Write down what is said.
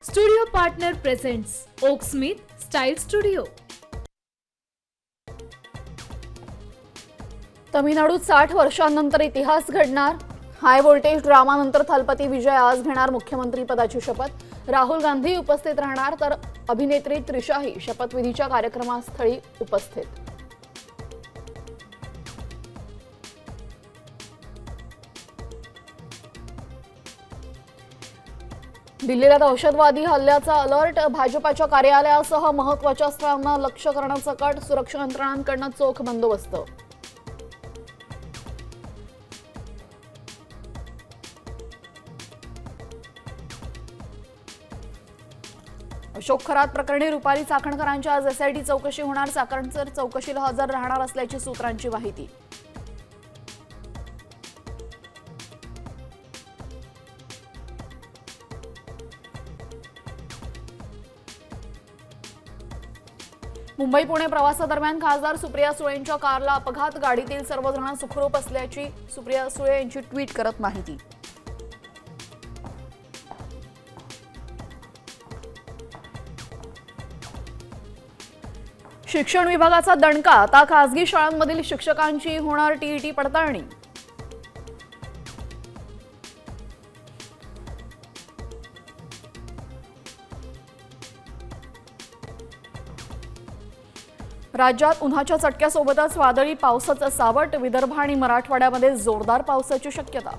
Studio partner presents Oak Smith style studio. तमिळनाडूत 60 वर्षांनंतर इतिहास घडणार. हाय व्होल्टेज ड्रामानंतर थलपती विजय आज घेणार मुख्यमंत्री पदाची शपथ. राहुल गांधी उपस्थित राहणार तर अभिनेत्री त्रिशाही शपथविधीच्या कार्यक्रमास्थळी उपस्थित. दिल्लीला दहशतवादी हल्ल्याचा अलर्ट. भाजपाच्या कार्यालयासह महत्त्वाच्या स्थळांना लक्ष्य करण्याचा कट. सुरक्षा यंत्रणांकडून चोख बंदोबस्त. अशोक खरात प्रकरणी रुपाली चाकणकरांच्या आज एसआयटी चौकशी होणार. चाकणकर चौकशीला हजर राहणार असल्याची सूत्रांची माहिती. मुंबई पुणे प्रवासादरम्यान खासदार सुप्रिया सुळेंच्या कारला अपघात. गाडीतील सर्वजण सुखरूप असल्याची सुप्रिया सुळे यांची ट्विट करत माहिती. शिक्षण विभागाचा दणका. आता खासगी शाळांमधील शिक्षकांची होणार टीईटी पडताळणी. राज्यात उन्हाच्या चटक्यासोबतच वादळी पावसाचं सावट. विदर्भ आणि मराठवाड्यामध्ये जोरदार पावसाची शक्यता.